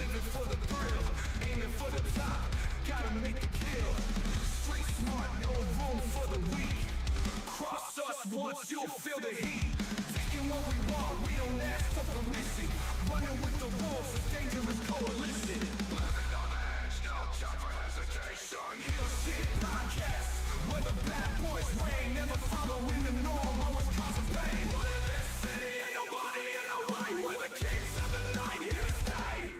living for the thrill, aiming for the top, gotta make the kill. Street smart, no room for the weak. Cross us once, you'll feel the heat. Taking what we want, we don't ask for permission. Running with the wolves, a dangerous coalition. Living on the edge, no time for hesitation. Heal shit podcast, where the bad boys reign, never following the norm, always causing pain. But in this city, ain't nobody in the right. We're the kings of the night, here to stay.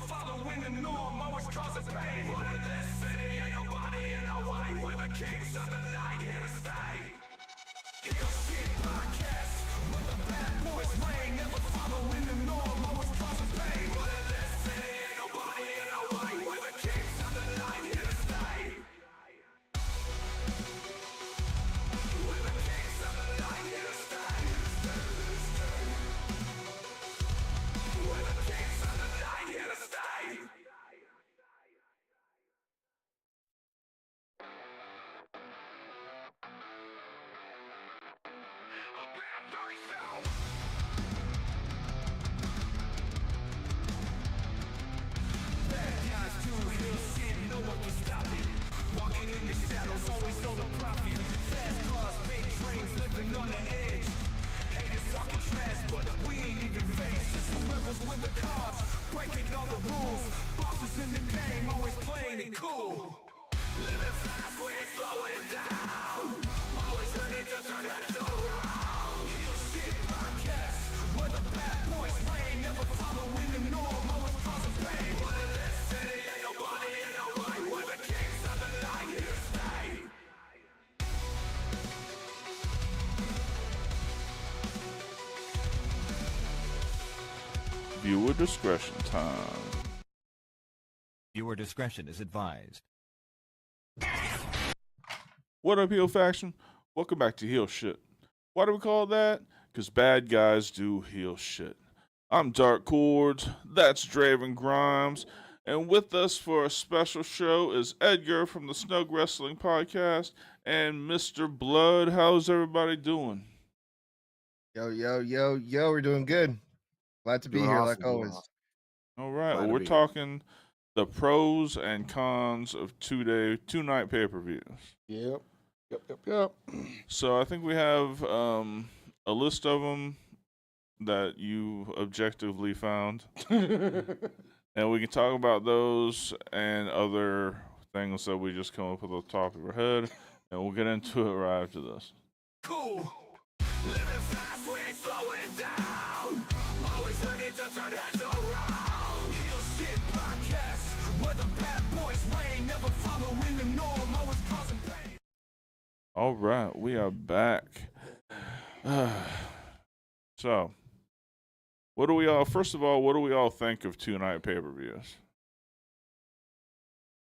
Following the norm, always causing pain. But in this city, ain't nobody in the way. We're the kings of the night, here to stay. Heal shit podcast, where the bad boys reign, never following the norm, always causing pain. But in this city, ain't nobody in the way. We're the kings of the night, here to stay. We're the kings of the night, here to stay. We're the kings of the night, here to stay. Always on the profit. Fast cars, big dreams, living on the edge. Haters talking trash, but we ain't even faced. Just rebels with the cars, breaking all the rules. Bosses in the game, always playing it cool. Living fast, we ain't slowing down. Always ready to turn heads around. Heal shit podcast, where the bad boys reign, never following the norm, always causing pain. But in this city, ain't nobody in the way. We're the kings of the night, here to stay. Viewer discretion time. Viewer discretion is advised. What up, Heel Faction? Welcome back to Heel Shit. Why do we call it that? Because bad guys do heel shit. I'm Dark Cordz, that's Draven Grimes, and with us for a special show is Edgar from the Snug Wrestling Podcast and Mr. Blood. How's everybody doing? Yo, we're doing good. Glad to be Doing here, awesome, like doing always. awesome. All right, Glad well, to we're be here. talking the pros and cons of two-night pay-per-views. Yep. So I think we have a list of them that you objectively found, and we can talk about those and other things that we just come up with off the top of our head, and we'll get into it right after this. Cool. Living fast, we ain't slowing down. Always ready to turn heads around. Heal shit podcast, where the bad boys reign, never following the norm, always causing pain. All right, we are back. So, first of all, what do we all think of two-night pay-per-views?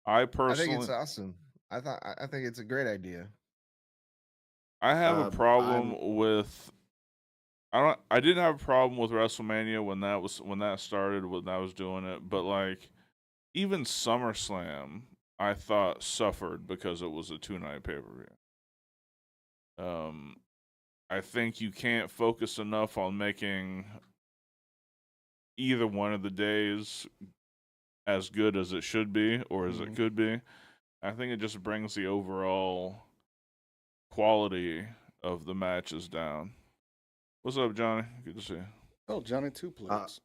I personally, I think it's awesome. I think it's a great idea. I have a problem with. I didn't have a problem with WrestleMania when that started, when I was doing it, but like even SummerSlam, I thought suffered because it was a two-night pay-per-view. I think you can't focus enough on making either one of the days as good as it should be or as it could be. I think it just brings the overall quality of the matches down. What's up, Johnny? Good to see you. Oh, Johnny, two plates.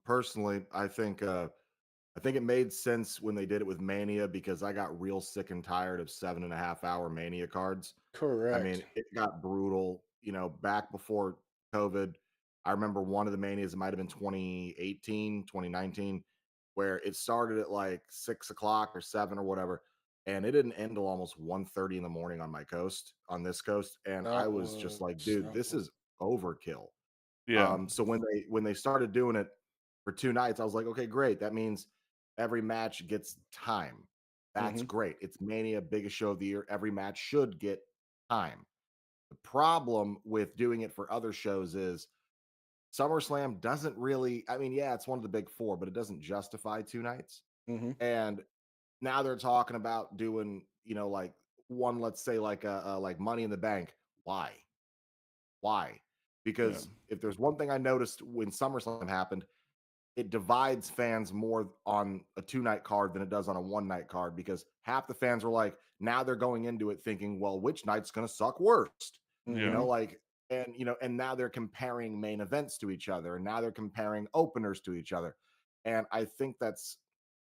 Personally, I think it made sense when they did it with Mania because I got real sick and tired of 7.5-hour Mania cards. Correct. I mean, it got brutal. You know, back before COVID, I remember one of the Manias, it might have been 2018, 2019, where it started at like 6 o'clock or 7 or whatever, and it didn't end till almost 1:30 in the morning on this coast, and I was just like, dude, this is overkill. Yeah. So when they started doing it for 2 nights. I was like, okay, great. That means every match gets time. That's Mhm. great. It's Mania, biggest show of the year. Every match should get time. The problem with doing it for other shows is SummerSlam doesn't really, I mean, yeah, it's one of the big four, but it doesn't justify 2 nights. Mhm. And now they're talking about doing, like one, let's say like like Money in the Bank. Why? Why? Yeah. Because if there's one thing I noticed when SummerSlam happened, it divides fans more on a 2 night card than it does on a 1 night card, because half the fans were like, now they're going into it thinking, well, which night's going to suck worst? Yeah. Mhm. Like, and now they're comparing main events to each other, and now they're comparing openers to each other. And I think that's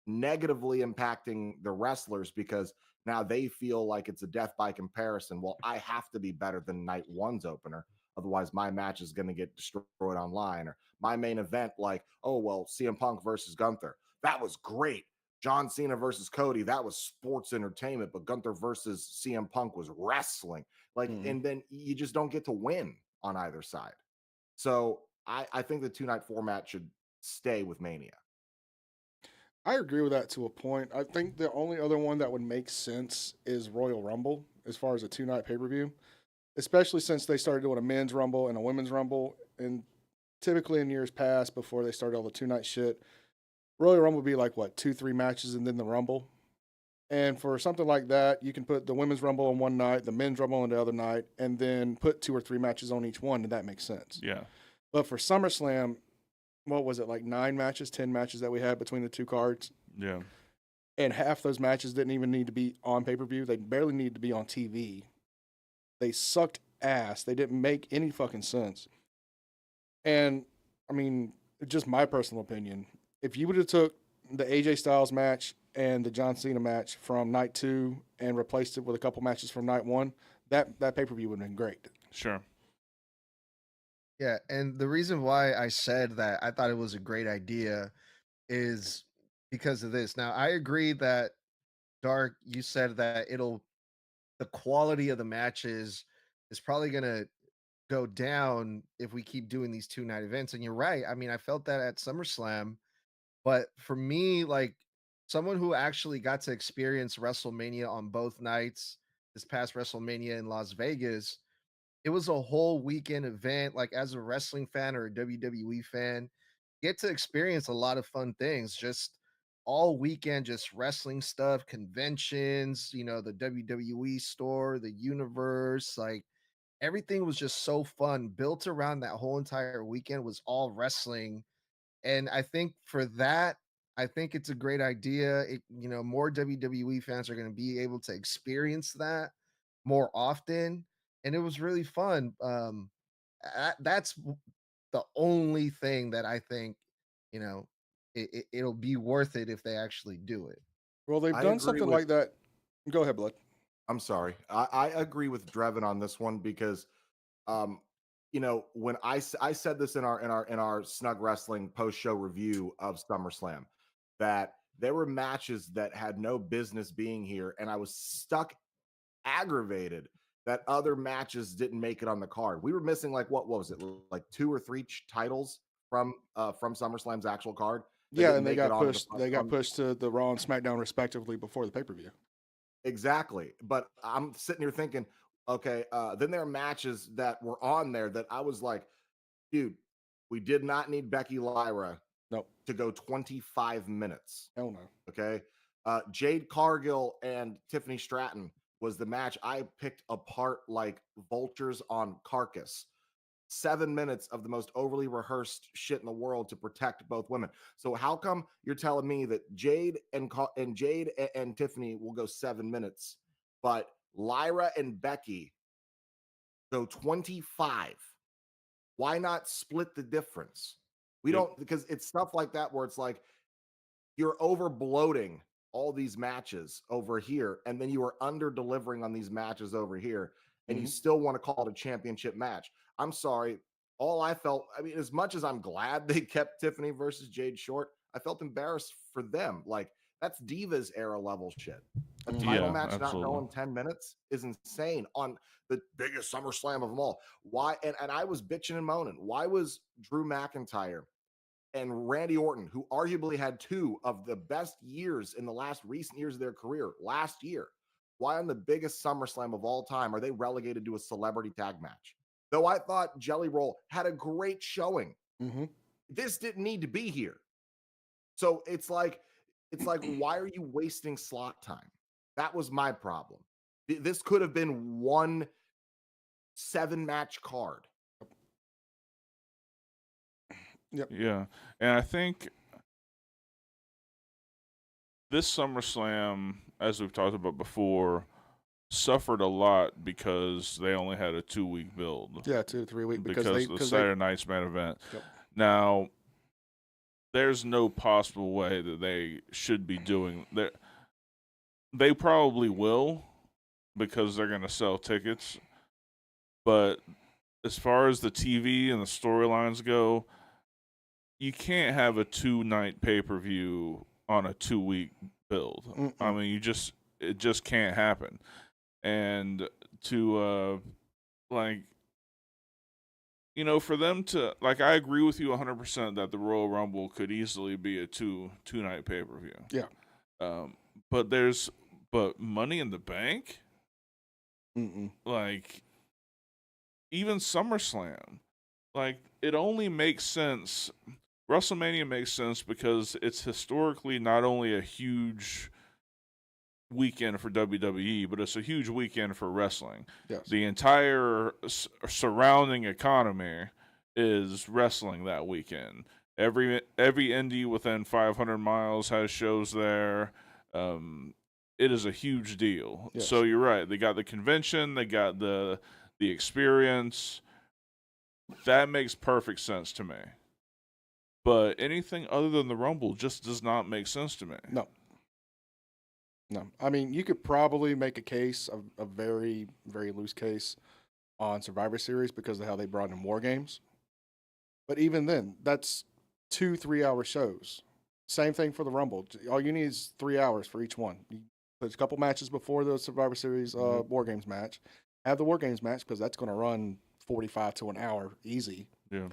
negatively impacting the wrestlers, because now they feel like it's a death by comparison. Well, I have to be better than night one's opener. Otherwise, my match is going to get destroyed online. Or my main event, like, oh, well, CM Punk versus Gunther. That was great. John Cena versus Cody, that was sports entertainment, but Gunther versus CM Punk was wrestling. Like, Mhm. and then you just don't get to win on either side. So I think the 2 night format should stay with Mania. I agree with that to a point. I think the only other one that would make sense is Royal Rumble as far as a 2 night pay per view, especially since they started doing a men's Rumble and a women's Rumble. And typically in years past, before they started all the 2 night shit, Royal Rumble would be like what, 2, 3 matches and then the Rumble. And for something like that, you can put the women's Rumble on one night, the men's Rumble on the other night, and then put 2 or 3 matches on each one, and that makes sense. Yeah. But for SummerSlam, what was it, like 9 matches, 10 matches that we had between the two cards? Yeah. And half those matches didn't even need to be on pay per view. They barely needed to be on TV. They sucked ass. They didn't make any fucking sense. And I mean, just my personal opinion. If you would have took the AJ Styles match and the John Cena match from night 2 and replaced it with a couple matches from night 1, that pay per view would have been great. Sure. Yeah, and the reason why I said that I thought it was a great idea is because of this. Now, I agree that Dark, you said that the quality of the matches is probably going to go down if we keep doing these 2 night events. And you're right. I mean, I felt that at SummerSlam, but for me, like someone who actually got to experience WrestleMania on both nights, this past WrestleMania in Las Vegas, it was a whole weekend event. Like as a wrestling fan or a WWE fan, get to experience a lot of fun things. Just all weekend, just wrestling stuff, conventions, the WWE store, the universe, like everything was just so fun. Built around that whole entire weekend was all wrestling. And I think for that, I think it's a great idea. More WWE fans are going to be able to experience that more often, and it was really fun. That's the only thing that I think, you know, it'll be worth it if they actually do it. Well, they've I done agree something with like that. Go ahead, Blood. I'm sorry. I agree with Drevin on this one, because um when I said this in our snug wrestling post-show review of SummerSlam, that there were matches that had no business being here, and I was stuck aggravated that other matches didn't make it on the card. We were missing, like, what was it, like 2 or 3 titles from SummerSlam's actual card that Yeah, didn't and they make it got onto the pushed. They got pushed to the Raw and SmackDown respectively before the pay per view. Exactly. But I'm sitting here thinking, okay, then there are matches that were on there that I was like, dude, we did not need Becky Lyra Nope. to go 25 minutes. Hell no. Okay. Jade Cargill and Tiffany Stratton was the match I picked apart like vultures on carcass. 7 minutes of the most overly rehearsed shit in the world to protect both women. So how come you're telling me that Jade and Tiffany will go 7 minutes, but Lyra and Becky go 25? Why not split the difference? We Yep. don't, because it's stuff like that where it's like you're over bloating all these matches over here, and then you are under delivering on these matches over here, and you Mhm. still want to call it a championship match. I'm sorry. All I felt, I mean, as much as I'm glad they kept Tiffany versus Jade short, I felt embarrassed for them. Like, that's Divas era level shit. A title Yeah, match not absolutely. going 10 minutes is insane on the biggest SummerSlam of them all. Why? And I was bitching and moaning. Why was Drew McIntyre and Randy Orton, who arguably had two of the best years in the last recent years of their career last year, why on the biggest SummerSlam of all time are they relegated to a celebrity tag match? Though I thought Jelly Roll had a great showing, this didn't need to be here. So it's like, why are you wasting slot time? That was my problem. This could have been one 7-match card. Yeah. And I think this SummerSlam, as we've talked about before, suffered a lot because they only had a 2-week build. Yeah, 2 to 3 weeks because the Saturday night's main event. Now, there's no possible way that they should be doing that. They probably will because they're going to sell tickets. But as far as the TV and the storylines go, you can't have a 2-night pay-per-view on a 2-week build. I mean, it just can't happen. And to for them to, I agree with you 100% that the Royal Rumble could easily be a 2-night pay-per-view. Yeah. But Money in the Bank, even SummerSlam, it only makes sense. WrestleMania makes sense because it's historically not only a huge weekend for WWE, but it's a huge weekend for wrestling. Yes. The entire surrounding economy is wrestling that weekend. Every indie within 500 miles has shows there. It is a huge deal. Yes. So you're right. They got the convention. They got the experience. That makes perfect sense to me. But anything other than the Rumble just does not make sense to me. No. I mean, you could probably make a case, a very, very loose case on Survivor Series because of how they brought in War Games. But even then, that's 2 3-hour shows. Same thing for the Rumble. All you need is 3 hours for each one. You put a couple matches before the Survivor Series War Games match. Have the War Games match because that's going to run 45 to an hour easy. Yeah.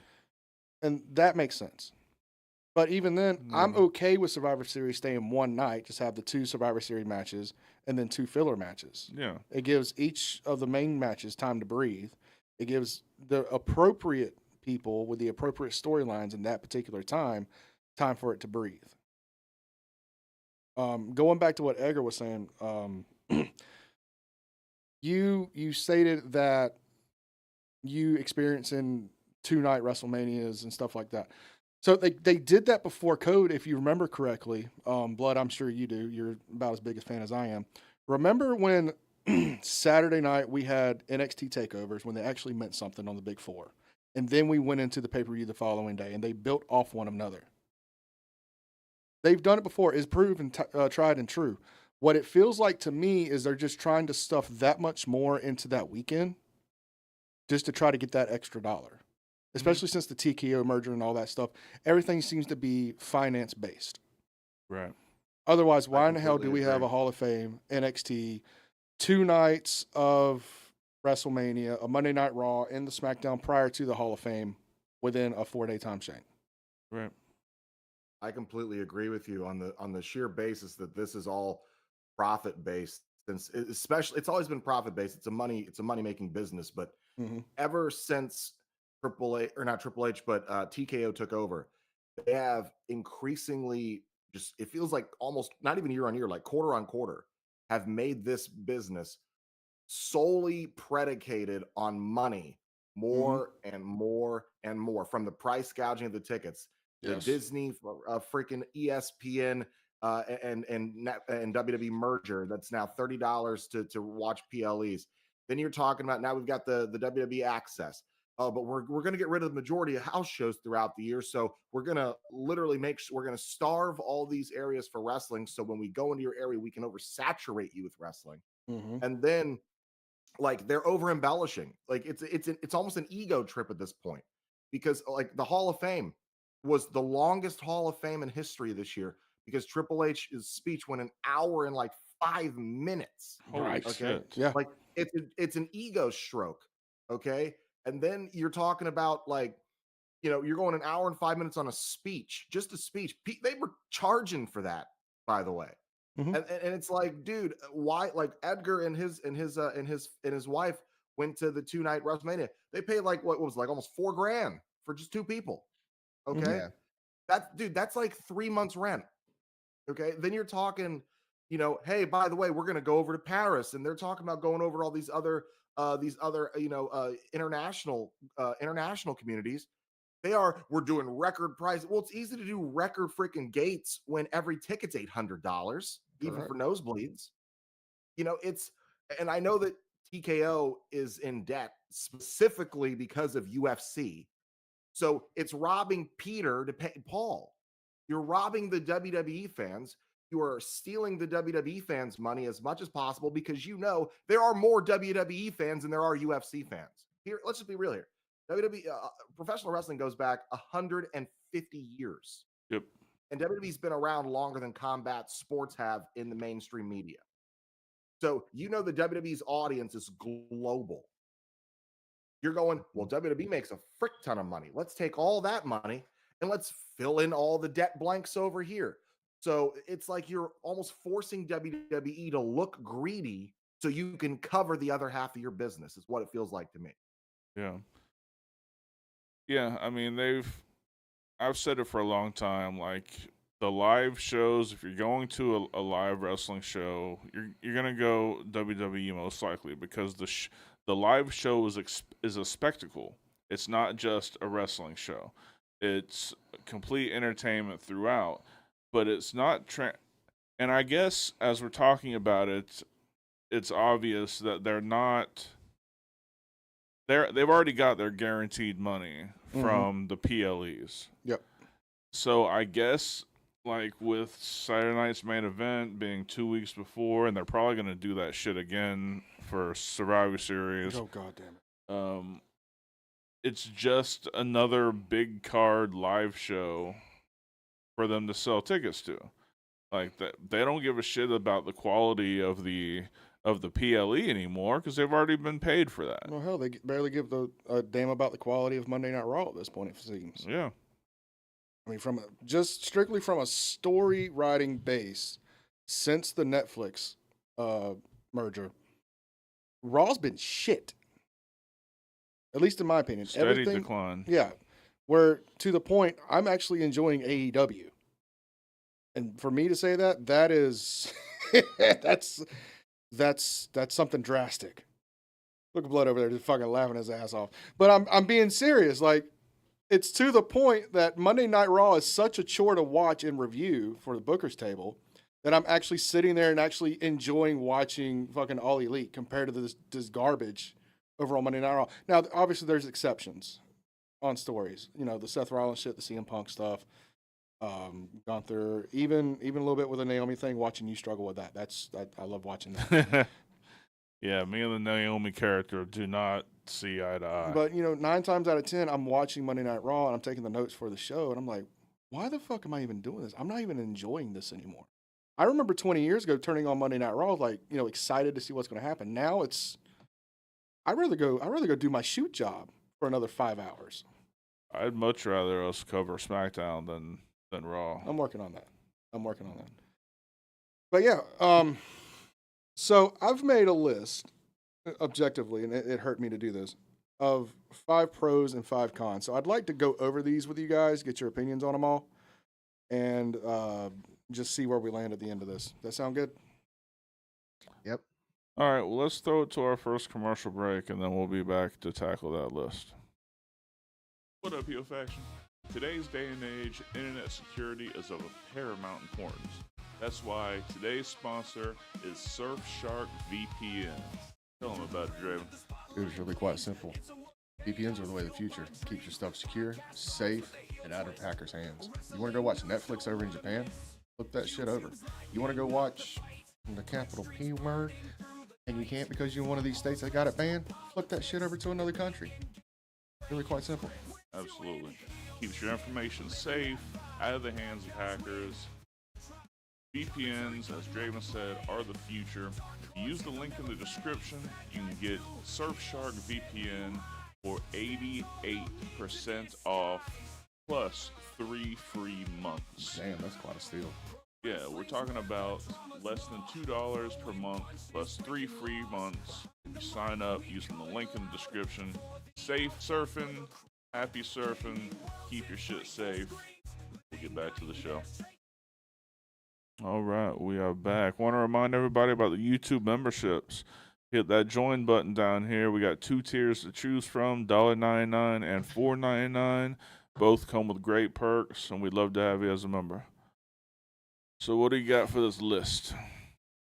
And that makes sense. But even then, I'm okay with Survivor Series staying one night, just have the 2 Survivor Series matches and then 2 filler matches. Yeah. It gives each of the main matches time to breathe. It gives the appropriate people with the appropriate storylines in that particular time for it to breathe. Going back to what Edgar was saying, you stated that you experiencing 2-night WrestleManias and stuff like that. So they did that before COVID, if you remember correctly. Blood, I'm sure you do. You're about as big a fan as I am. Remember when Saturday night we had NXT takeovers when they actually meant something on the Big Four? And then we went into the pay-per-view the following day, and they built off one another. They've done it before. It's proven tried and true. What it feels like to me is they're just trying to stuff that much more into that weekend just to try to get that extra dollar. Especially since the TKO merger and all that stuff, everything seems to be finance-based. Right. Otherwise, why in the hell do we have agree. a Hall of Fame, NXT, 2 nights of WrestleMania, a Monday Night Raw, and the SmackDown prior to the Hall of Fame within a 4-day time chain? Right. I completely agree with you on the sheer basis that this is all profit based. Since especially, it's always been profit based. It's a money making business. But ever since Triple H, but TKO took over, they have increasingly just, it feels like almost not even year on year, like quarter on quarter, have made this business solely predicated on money, more and more and more, from the price gouging of the tickets, the Disney, freaking ESPN, and WWE merger that's now $30 to watch PLEs. Then you're talking about, now we've got the WWE access. But we're going to get rid of the majority of house shows throughout the year. So we're going to literally we're going to starve all these areas for wrestling. So when we go into your area, we can oversaturate you with wrestling. And then, they're over embellishing. It's almost an ego trip at this point, because the Hall of Fame was the longest Hall of Fame in history this year, because Triple H's speech went an hour and 5 minutes. Holy shit. Yeah. It's an ego stroke. Okay. And then you're talking about you're going an hour and 5 minutes on a speech, just a speech. They were charging for that, by the way. Mhm. And it's like, dude, why? Like Edgar and his wife went to the 2-night WrestleMania. They paid like what was like almost $4,000 for just 2 people. Okay, Yeah. that's like 3 months rent. Okay, then you're talking, hey, by the way, we're gonna go over to Paris, and they're talking about going over all these other international communities. We're doing record price. Well, it's easy to do record freaking gates when every ticket's $800, even Correct. for nosebleeds. And I know that TKO is in debt specifically because of UFC. So it's robbing Peter to pay Paul. You're robbing the WWE fans. You are stealing the WWE fans' money as much as possible because there are more WWE fans than there are UFC fans. Here, let's just be real here. WWE professional wrestling goes back 150 years. Yep. And WWE's been around longer than combat sports have in the mainstream media. So the WWE's audience is global. You're going, well, WWE makes a frick ton of money. Let's take all that money and let's fill in all the debt blanks over here. So it's like you're almost forcing WWE to look greedy so you can cover the other half of your business, is what it feels like to me. Yeah. Yeah, I mean, I've said it for a long time, like the live shows, if you're going to a live wrestling show, you're going to go WWE most likely because the live show is a spectacle. It's not just a wrestling show. It's complete entertainment throughout, but it's not and I guess as we're talking about it, it's obvious that they've already got their guaranteed money from the PLEs. Yep. So I guess like with Saturday night's main event being 2 weeks before, and they're probably gonna do that shit again for Survivor Series. Oh god damn it. It's just another big card live show for them to sell tickets to. Like that, they don't give a shit about the quality of the PLE anymore because they've already been paid for that. Well, hell, they barely give a damn about the quality of Monday Night Raw at this point, it seems. Yeah. I mean, just strictly from a story writing base, since the Netflix merger, Raw's been shit. At least in my opinion. Steady decline. Yeah. Where to the point, I'm actually enjoying AEW. And for me to say that is that's something drastic. Look at Blood over there just fucking laughing his ass off. But I'm being serious. Like, it's to the point that Monday Night Raw is such a chore to watch and review for the Booker's table that I'm actually sitting there and actually enjoying watching fucking All Elite compared to this garbage over on Monday Night Raw. Now, obviously, there's exceptions on stories. The Seth Rollins shit, the CM Punk stuff. Gunther, even a little bit with the Naomi thing, watching you struggle with that. I love watching that. Yeah, me and the Naomi character do not see eye to eye. But 9 times out of 10, I'm watching Monday Night Raw and I'm taking the notes for the show, and I'm like, why the fuck am I even doing this? I'm not even enjoying this anymore. I remember 20 years ago turning on Monday Night Raw, like excited to see what's going to happen. Now I'd rather go do my shoot job for another 5 hours. I'd much rather us cover SmackDown than Raw. I'm working on that. But yeah, so I've made a list, objectively, and it hurt me to do this, of 5 pros and 5 cons. So I'd like to go over these with you guys, get your opinions on them all, and just see where we land at the end of this. Does that sound good? Yep. All right, well, let's throw it to our first commercial break, and then we'll be back to tackle that list. What up, Heel Faction? Today's day and age, internet security is of paramount importance. That's why today's sponsor is Surfshark VPN. Tell them about it, Draven. It was really quite simple. VPNs are the way of the future. Keeps your stuff secure, safe, and out of hackers' hands. You want to go watch Netflix over in Japan? Flip that shit over. You want to go watch the capital P word, and you can't because you're in one of these states that got it banned? Flip that shit over to another country. Really quite simple. Absolutely. Keeps your information safe, out of the hands of hackers. VPNs, as Draven said, are the future. If you use the link in the description, you can get Surfshark VPN for 88% off plus 3 free months. Damn, that's quite a steal. Yeah, we're talking about less than $2 per month plus 3 free months. If you sign up using the link in the description. Safe surfing, happy surfing, keep your shit safe. We'll get back to the show. All right, we are back. Want to remind everybody about the YouTube memberships. Hit that join button down here. We got 2 tiers to choose from, $1.99 and $4.99. Both come with great perks, and we'd love to have you as a member. So what do you got for this list?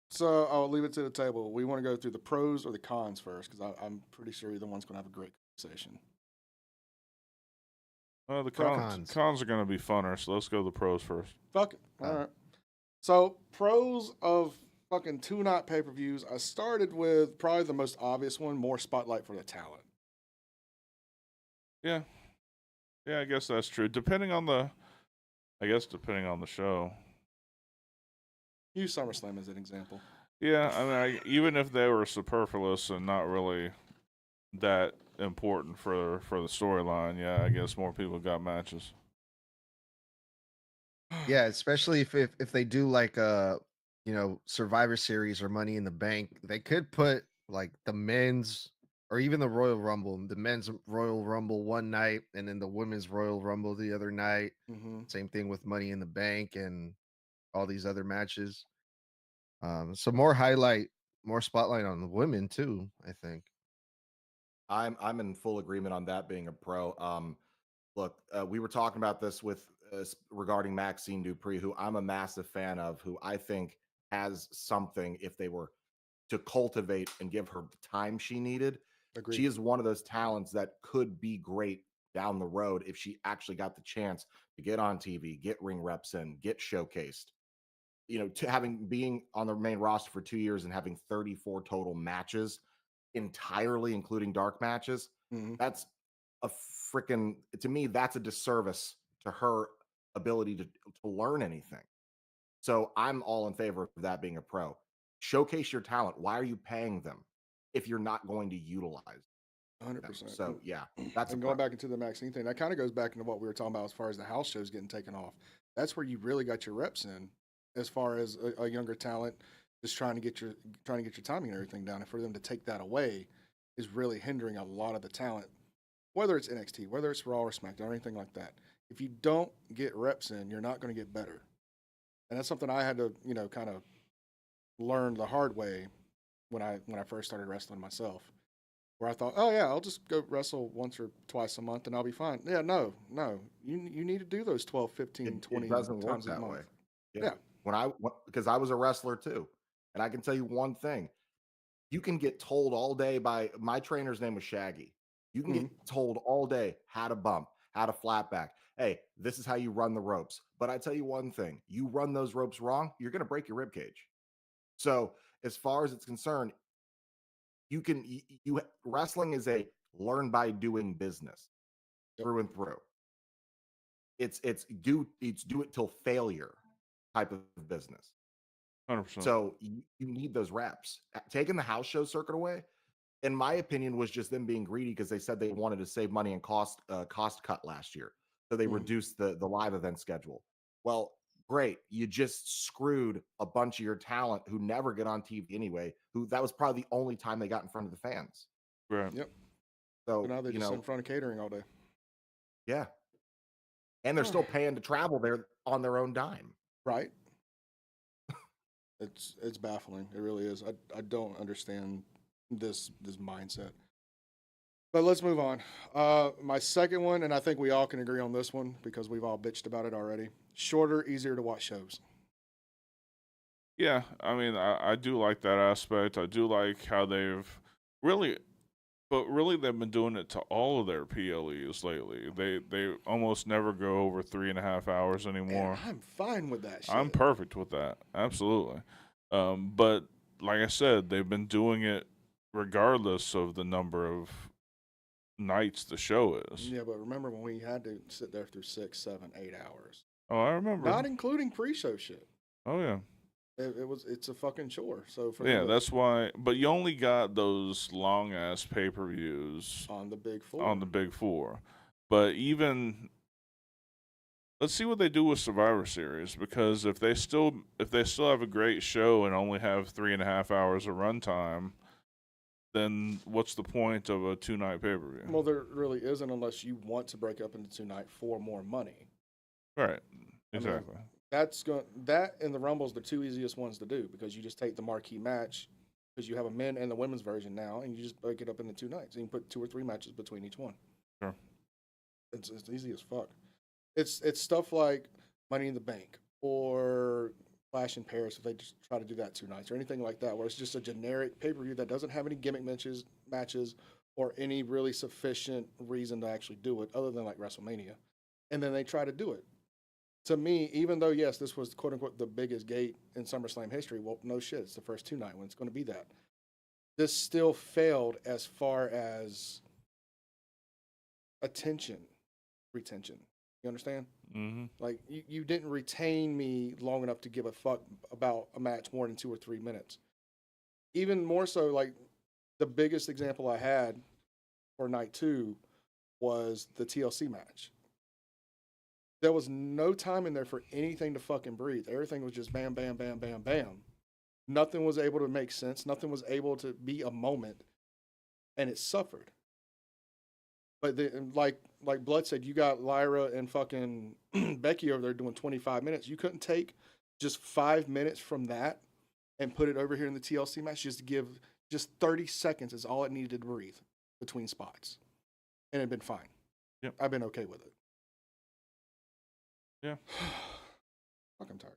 So I'll leave it to the table. We want to go through the pros or the cons first, because I'm pretty sure either one's going to have a great conversation. Well, the Cons. cons are going to be funner, so let's go to the pros first. Fuck it. All right. So pros of fucking 2-night pay-per-views. I started with probably the most obvious one, more spotlight for the talent. Yeah, I guess that's true. Depending on the show. Use SummerSlam as an example. Yeah, I mean, even if they were superfluous and not really that important for the storyline, yeah, I guess more people got matches. Yeah, especially if they do like Survivor Series or Money in the Bank, they could put like the men's or even the Royal Rumble, the men's Royal Rumble one night and then the women's Royal Rumble the other night. Mm-hmm. Same thing with Money in the Bank and all these other matches. So more spotlight on the women too, I think. I'm in full agreement on that being a pro. Look, we were talking about this with regarding Maxine Dupree, who I'm a massive fan of, who I think has something if they were to cultivate and give her the time she needed. Agreed. She is one of those talents that could be great down the road if she actually got the chance to get on TV, get ring reps in, get showcased. You know, to being on the main roster for 2 years and having 34 total matches entirely, including dark matches, Mm-hmm. that's a freaking, to me, that's a disservice to her ability to learn anything. So I'm all in favor of that being a pro. Showcase your talent. Why are you paying them if you're not going to utilize 100%. them? So yeah, that's And a going pro. back into the Maxine thing, that kind of goes back into what we were talking about as far as the house shows getting taken off. That's where you really got your reps in, as far as a younger talent just trying to get your timing and everything down. And for them to take that away is really hindering a lot of the talent, whether it's NXT, whether it's Raw or SmackDown, or anything like that. If you don't get reps in, you're not going to get better. And that's something I had to, kind of learn the hard way when I first started wrestling myself. Where I thought, oh yeah, I'll just go wrestle once or twice a month and I'll be fine. Yeah, no. You need to do those 12, 15, 20 it doesn't work times a that month. way. Yeah. Because I was a wrestler too, and I can tell you one thing: you can get told all day by my trainer's name was Shaggy. You can get told all day how to bump, how to flat back. Hey, this is how you run the ropes. But I tell you one thing: you run those ropes wrong, you're going to break your rib cage. So as far as it's concerned, wrestling is a learn by doing business through and through. It's do it till failure type of business. 100%. So you need those reps. Taking the house show circuit away, in my opinion, was just them being greedy because they said they wanted to save money and cost cut last year. So they reduced the live event schedule. Well, great. You just screwed a bunch of your talent who never get on TV anyway, who that was probably the only time they got in front of the fans. Right. Yep. So But now they just sit in front of catering all day. yeah. And they're still paying to travel there on their own dime. Right. It's baffling. It really is. I don't understand this mindset. But let's move on. My second one, and I think we all can agree on this one because we've all bitched about it already. Shorter, easier to watch shows. Yeah, I mean, I do like that aspect. I do like how they've really they've been doing it to all of their PLEs lately. They almost never go over 3.5 hours anymore. And I'm fine with that shit. I'm perfect with that, absolutely. But like I said, they've been doing it regardless of the number of nights the show is. Yeah, but remember when we had to sit there through 6, 7, 8 hours? Oh, I remember. Not including pre-show shit. Oh yeah. It's a fucking chore. So for Yeah, them that's why. But you only got those long ass pay-per-views on the big four. on the big four. But even let's see what they do with Survivor Series, because if they still have a great show and only have 3.5 hours of runtime, then what's the point of a 2-night pay-per-view? Well, there really isn't unless you want to break up into 2 night for more money. Right. I mean, Exactly. that and the Rumble's the two easiest ones to do, because you just take the marquee match, because you have a men and the women's version now, and you just break it up into 2 nights. And you can put 2 or 3 matches between each one. Sure. It's easy as fuck. It's stuff like Money in the Bank or Clash in Paris, if they just try to do that 2 nights, or anything like that, where it's just a generic pay-per-view that doesn't have any gimmick matches or any really sufficient reason to actually do it other than like WrestleMania. And then they try to do it. To me, even though, yes, this was quote unquote the biggest gate in SummerSlam history, well, no shit, it's the first 2 night one. It's going to be that. This still failed as far as retention. You understand? Mm-hmm. Like, you didn't retain me long enough to give a fuck about a match more than 2 or 3 minutes. Even more so, like, the biggest example I had for night 2 was the TLC match. There was no time in there for anything to fucking breathe. Everything was just bam, bam, bam, bam, bam. Nothing was able to make sense. Nothing was able to be a moment, and it suffered. But like Blood said, you got Lyra and fucking Becky over there doing 25 minutes. You couldn't take just 5 minutes from that and put it over here in the TLC match. Just 30 seconds is all it needed to breathe between spots, and it'd been fine. Yep. I've been okay with it. Yeah. Fuck, I'm tired.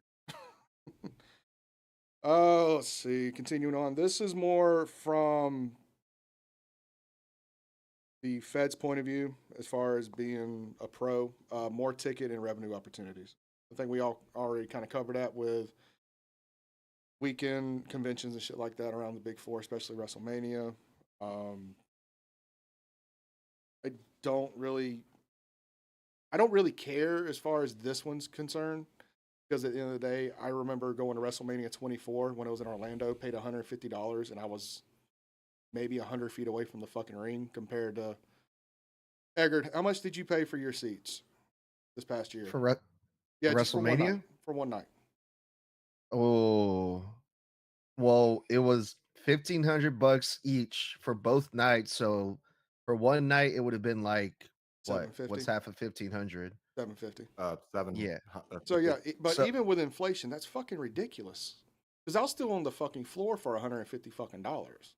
Let's see. Continuing on. This is more from the Fed's point of view as far as being a pro. More ticket and revenue opportunities. I think we all already kind of covered that with weekend conventions and shit like that around the big four, especially WrestleMania. I don't really care as far as this one's concerned, because at the end of the day, I remember going to WrestleMania 24 when it was in Orlando, paid $150, and I was maybe 100 feet away from the fucking ring compared to Eggert. How much did you pay for your seats this past year? For just WrestleMania? For one night. Oh, well, it was $1,500 each for both nights. So for one night, it would have been like what? What's $750. half of 1,500? $750. 7. Yeah. So yeah, but So- even with inflation, that's fucking ridiculous. Because I was still on the fucking floor for $150 fucking dollars.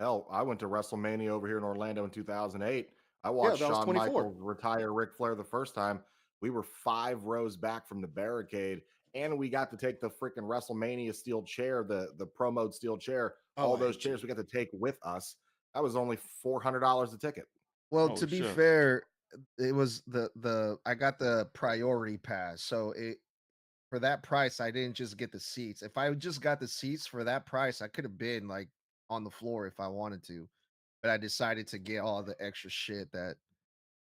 Hell, I went to WrestleMania over here in Orlando in 2008. I watched that was Shawn 24. Michaels retire Ric Flair the first time. We were 5 rows back from the barricade, and we got to take the freaking WrestleMania steel chair, the promoed steel chair. All those chairs we got to take with us. That was only $400 a ticket. Well, Holy to be shit. fair, it was the I got the priority pass. So for that price, I didn't just get the seats. If I just got the seats for that price, I could have been like on the floor if I wanted to. But I decided to get all the extra shit that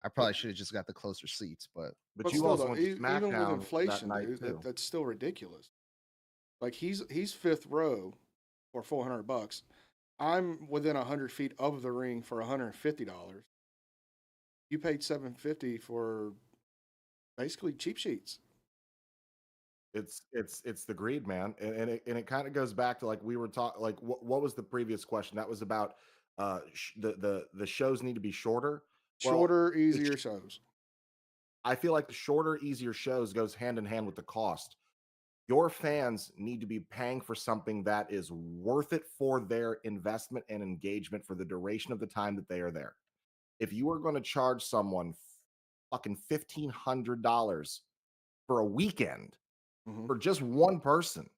I probably should have just got the closer seats. But But you still, also though, went to even SmackDown with that inflation, night dude, too. that's still ridiculous. Like he's 5th row for $400. I'm within 100 feet of the ring for $150. You paid $750 for basically cheap sheets. It's the greed, man, and it kind of goes back to like we were talking. Like what was the previous question? That was about the shows need to be shorter. Shorter, easier shows. I feel like the shorter, easier shows goes hand in hand with the cost. Your fans need to be paying for something that is worth it for their investment and engagement for the duration of the time that they are there. If you are going to charge someone fucking $1,500 for a weekend for just one person,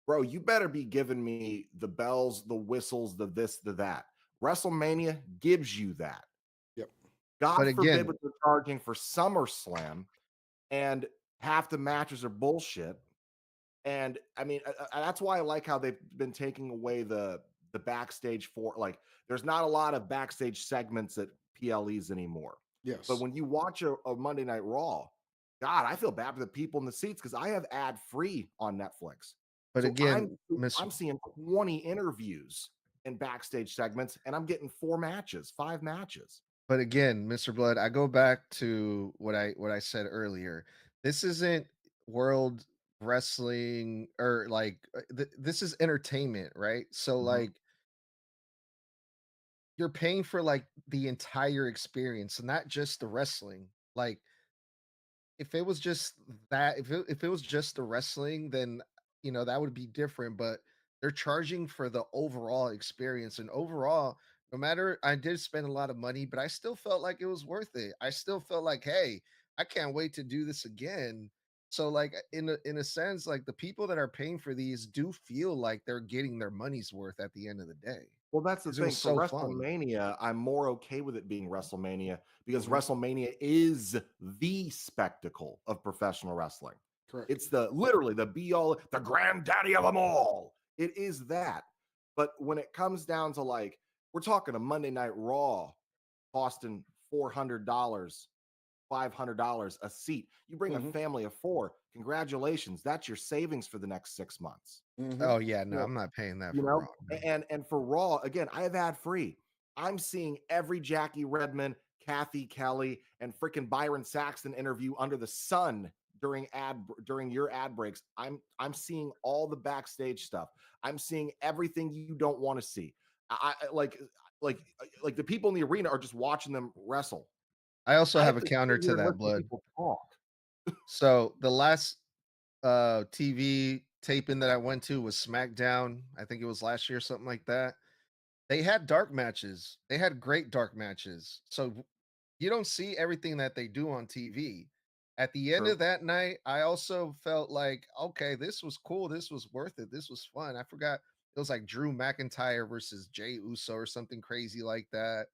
bro, you better be giving me the bells, the whistles, the this, the that. WrestleMania gives you that. Yep. God But forbid again- what they're charging for SummerSlam, and half the matches are bullshit. And I mean, that's why I like how they've been taking away the backstage for, like, there's not a lot of backstage segments at PLEs anymore. Yes. But when you watch a Monday Night Raw, God, I feel bad for the people in the seats because I have ad free on Netflix. But So again, I'm seeing 20 interviews and backstage segments, and I'm getting 4 matches, 5 matches. But again, Mr. Blood, I go back to what I said earlier. This isn't world wrestling or like this is entertainment, right? So Mhm. like you're paying for like the entire experience, not just the wrestling. Like if it was just that, if it was just the wrestling, then that would be different. But they're charging for the overall experience, and overall, no matter I did spend a lot of money, but I still felt like it was worth it. I still felt like, hey, I can't wait to do this again. So, like in a sense, like the people that are paying for these do feel like they're getting their money's worth at the end of the day Well, that's the because it thing. was For so fun. WrestleMania, I'm more okay with it being WrestleMania because Mhm. WrestleMania is the spectacle of professional wrestling. Correct. It's literally the be all, the granddaddy of them all. It is that. But when it comes down to like, we're talking a Monday Night Raw costing $400, $500 a seat. You bring a Mhm. family of 4. Congratulations. That's your savings for the next 6 months. Mhm. Oh yeah, no, You know, I'm not paying that you for know, Raw. No. and for Raw, again, I have ad free. I'm seeing every Jackie Redmond, Kathy Kelly, and freaking Byron Saxton interview under the sun during your ad breaks. I'm seeing all the backstage stuff. I'm seeing everything you don't want to see. Like the people in the arena are just watching them wrestle. I also I have have a to counter sit to here and that, listen to Blood. people talk. So the last TV taping that I went to was SmackDown. I think it was last year, something like that. They had dark matches. They had great dark matches. So you don't see everything that they do on TV. At the end True. of that night, I also felt like, okay, this was cool. This was worth it. This was fun. I forgot it was like Drew McIntyre versus Jay Uso or something crazy like that.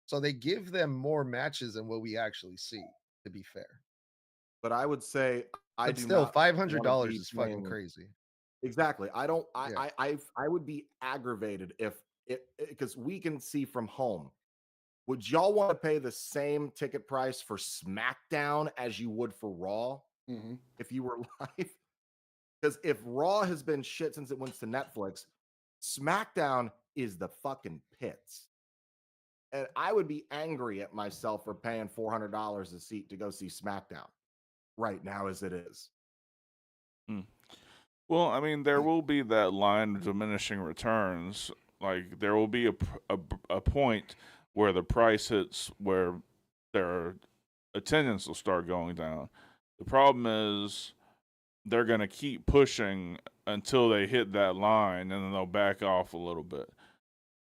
So they give them more matches than what we actually see, to be fair. But I would say I But do still, not $500 want to be is fucking paying. crazy. Exactly. I don't. Yeah. I would be aggravated if it because we can see from home. Would y'all want to pay the same ticket price for SmackDown as you would for Raw Mhm. if you were live? Because if Raw has been shit since it went to Netflix, SmackDown is the fucking pits. And I would be angry at myself for paying $400 a seat to go see SmackDown right now as it is. Hmm. Well, I mean, there will be that line of diminishing returns. Like, there will be a point where the price hits where their attendance will start going down. The problem is they're going to keep pushing until they hit that line and then they'll back off a little bit.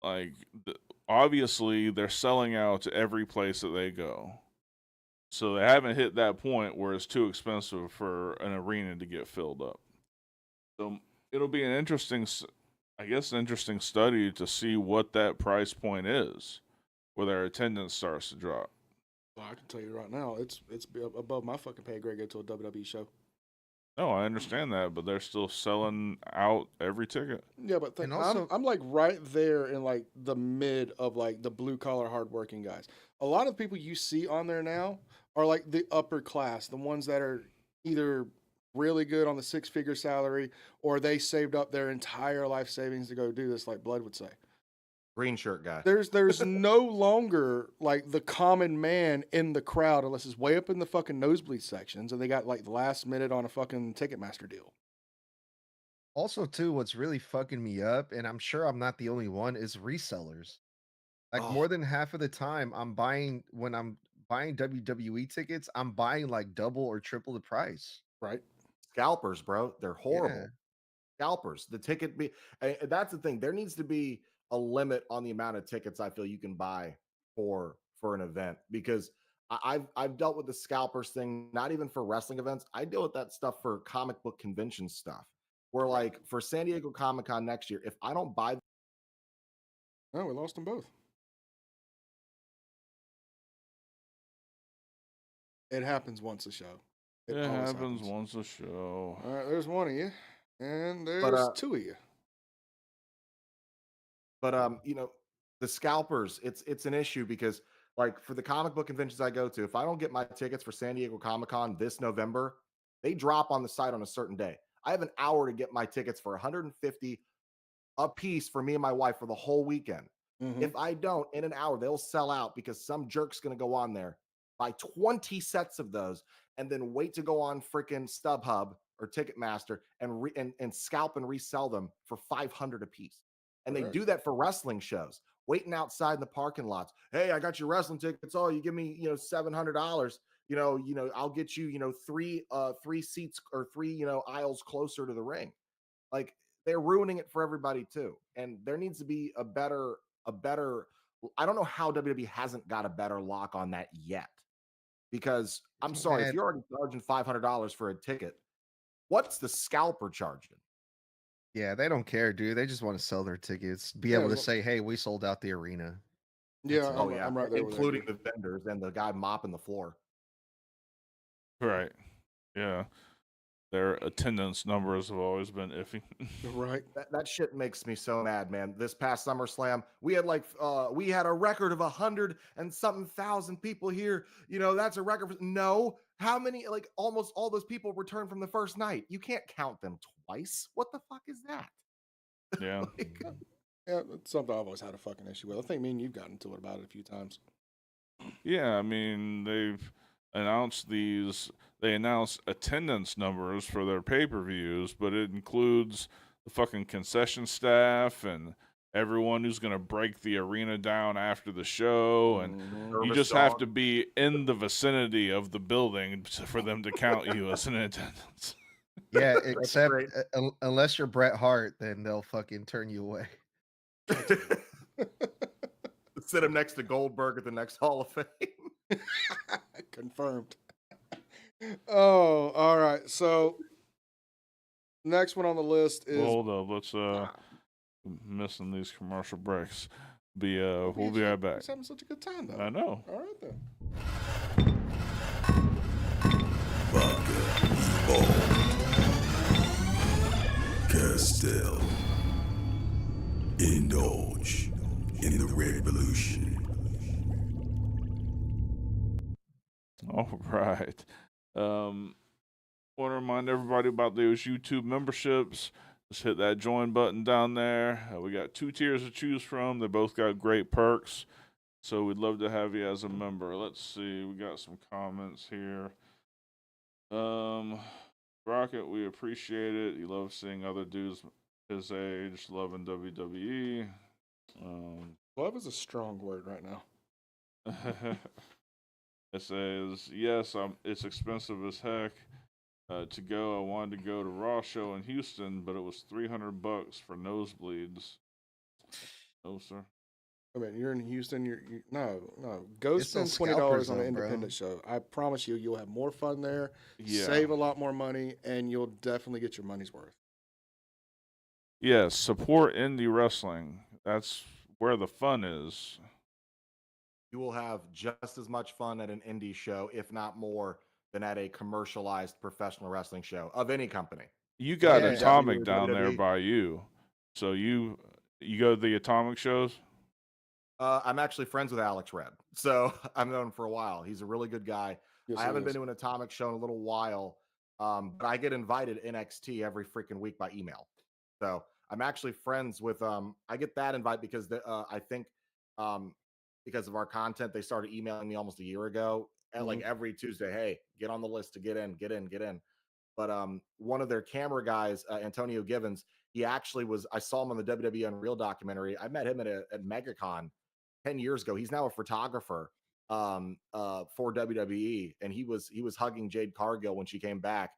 Like, obviously, they're selling out to every place that they go. So they haven't hit that point where it's too expensive for an arena to get filled up. So it'll be an interesting, I guess, an interesting study to see what that price point is, where their attendance starts to drop. Well, I can tell you right now, it's above my fucking pay grade to go to a WWE show. No, I understand that, but they're still selling out every ticket. Yeah, but And I'm also, I'm like right there in like the mid of like the blue collar hardworking guys. A lot of people you see on there now are like the upper class, the ones that are either really good on the 6-figure salary or they saved up their entire life savings to go do this, like Blood would say. Green shirt guy. There's no longer like the common man in the crowd unless it's way up in the fucking nosebleed sections and they got like the last minute on a fucking Ticketmaster deal. too, what's really fucking me up, and I'm sure I'm not the only one, is resellers. Like Oh, more than half of the time, when I'm buying WWE tickets, I'm buying like double or triple the price. Right? scalpers, bro. They're Yeah. horrible. Scalpers. The ticket be that's the thing. There needs to be a limit on the amount of tickets I feel you can buy for an event because I've dealt with the scalpers thing, not even for wrestling events. I deal with that stuff for comic book convention stuff. Where like for San Diego Comic Con next year, if I don't buy Oh, we lost them both. It happens once a show. It It always happens happens. once a show. All right, there's one of you, and but there's two of you. you know, the scalpers, it's an issue because like for the comic book conventions I go to, if I don't get my tickets for San Diego Comic Con this November, they drop on the site on a certain day. I have an hour to get my tickets for 150 a piece for me and my wife for the whole weekend. Mhm. If I don't, in an hour, they'll sell out because some jerk's going to go on there, buy 20 sets of those, and then wait to go on freaking StubHub or Ticketmaster and scalp and resell them for 500 a piece. And they Correct. do that for wrestling shows, waiting outside in the parking lots. Hey, I got your wrestling tickets. Oh, you give me, $700. I'll get you, three seats or three, aisles closer to the ring. Like, they're ruining it for everybody too. And there needs to be a better, I don't know how WWE hasn't got a better lock on that yet. Because I'm sorry, if Man, you're already charging $500 for a ticket, what's the scalper charging? yeah, they don't care, dude. They just want to sell their tickets, be Yeah, able to well- say, "Hey, we sold out the arena." Yeah, That's it. Oh yeah, I'm right there with including that. the vendors and the guy mopping the floor. Right. Yeah. Their attendance numbers have always been iffy. Right. That shit makes me so mad, man. This past SummerSlam, we had a record of 100 and something thousand people here. That's a record. No, how many? Like, almost all those people returned from the first night. You can't count them twice. What the fuck is that? Yeah. Like, Yeah, it's something I've always had a fucking issue with. I think me and you've gotten into it about it a few times. Yeah, I mean, they announced attendance numbers for their pay-per-views, but it includes the fucking concession staff and everyone who's going to break the arena down after the show, and you Nervous just have dog. to be in the vicinity of the building for them to count you as an attendance. Yeah, except great. unless you're Bret Hart, then they'll fucking turn you away. Sit him next to Goldberg at the next Hall of Fame. Confirmed. Oh, all right. So next one on the list is Hold up, let's missing these commercial breaks. We'll be right back. He's having such a good time though. I know. All right then. Castell. Indulge in the revolution. All right. Want to remind everybody about those YouTube memberships. Just hit that join button down there. We got 2 tiers to choose from. They both got great perks. So we'd love to have you as a member. Let's see. We got some comments here. Rocket, we appreciate it. He loves seeing other dudes his age loving WWE. Love is a strong word right now. It says, yes, it's expensive as heck to go. I wanted to go to Raw show in Houston, but it was $300 for nosebleeds. No, sir. I mean, you're in Houston. No. Go It's spend those $20 scalpers, on an though, bro. independent show. I promise you, you'll have more fun there. Yeah. Save a lot more money, and you'll definitely get your money's worth. Yes, support indie wrestling. That's where the fun is. You will have just as much fun at an indie show, if not more, than at a commercialized professional wrestling show of any company. You got Yeah. Atomic WWE. down there by you. So you go to the Atomic shows? I'm actually friends with Alex Red, so I've known him for a while. He's a really good guy. Yes, I he haven't is. been to an Atomic show in a little while, but I get invited to NXT every freaking week by email. So I'm actually friends with. I get that invite because I think because of our content, they started emailing me almost a year ago, and like every Tuesday, hey, get on the list to get in. But one of their camera guys, Antonio Givens, he actually was. I saw him on the WWE Unreal documentary. I met him at MegaCon 10 years ago. He's now a photographer for WWE, and he was hugging Jade Cargill when she came back.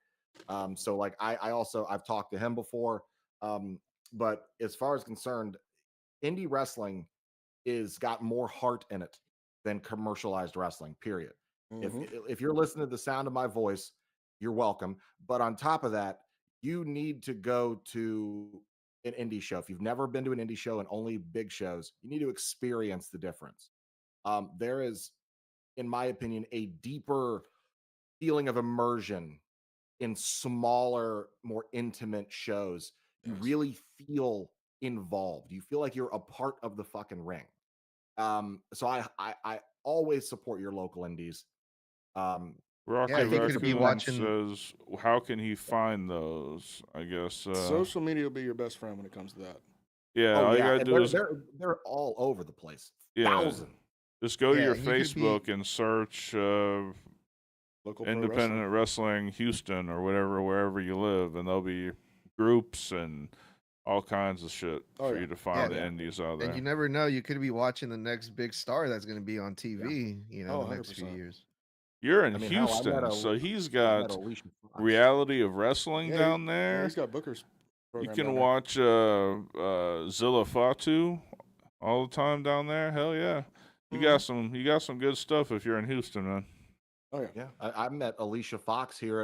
So like I've talked to him before. But as far as concerned, indie wrestling is got more heart in it than commercialized wrestling, period. If you're listening to the sound of my voice, you're welcome. But on top of that, you need to go to an indie show. If you've never been to an indie show and only big shows, you need to experience the difference. There is, in my opinion, a deeper feeling of immersion in smaller, more intimate shows. You really feel involved. You feel like you're a part of the fucking ring. So I always support your local indies. Rocket I think you'd be Raccoon watching. says, "How can he find those?" I guess. Social media will be your best friend when it comes to that. Yeah, Oh all you yeah, gotta and do is they're all over the place. yeah, Thousand. just go to Yeah, your and you could be. Facebook and search Local pro Independent Wrestling Houston or whatever, wherever you live, and there'll be groups and all kinds of shit Oh, for yeah. you to find the yeah. indies out And there. you never know, you could be watching the next big star that's going to be on TV. You know, Oh, the next few 100%. years. You're in I mean, hell, Houston, so he's I met got Alicia Fox. Reality of Wrestling Yeah, down yeah, there. he's got Booker's You program can down there. watch Zilla Fatu all the time down there. Hell yeah. You got some good stuff if you're in Houston, man. Oh, yeah. Yeah, I met Alicia Fox here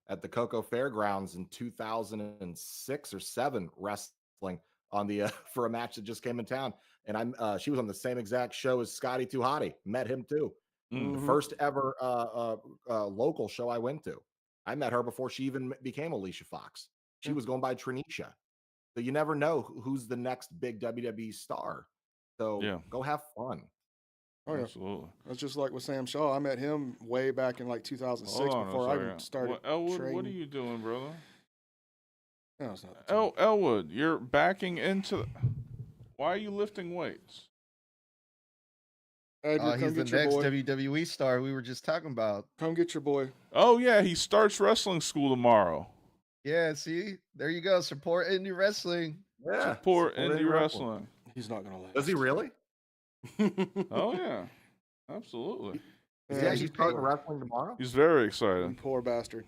at the Cocoa Fairgrounds in 2006 or 7, wrestling on the for a match that just came in town, and she was on the same exact show as Scotty Too Hottie. Met him too. The Mhm. first ever local show I went to. I met her before she even became Alicia Fox. She Yeah. was going by Trinisha. So you never know who's the next big WWE star. So Yeah. go have fun. Oh, yeah. Absolutely. That's just like with Sam Shaw. I met him way back in like 2006 Hold on before a I even second. started Elwood, training. what are you doing, brother? No, it's not. the time. Elwood, you're backing into. Why are you lifting weights? Edgar, come He's the get your next boy. WWE star we were just talking about. Come get your boy. Oh yeah, he starts wrestling school tomorrow. Yeah, see, there you go. Support indie wrestling. Yeah, Support indie wrestling. He's not gonna last. Does he really? Oh yeah, absolutely. Is he Yeah, actually he starting paid- wrestling tomorrow? He's very You excited. poor bastard.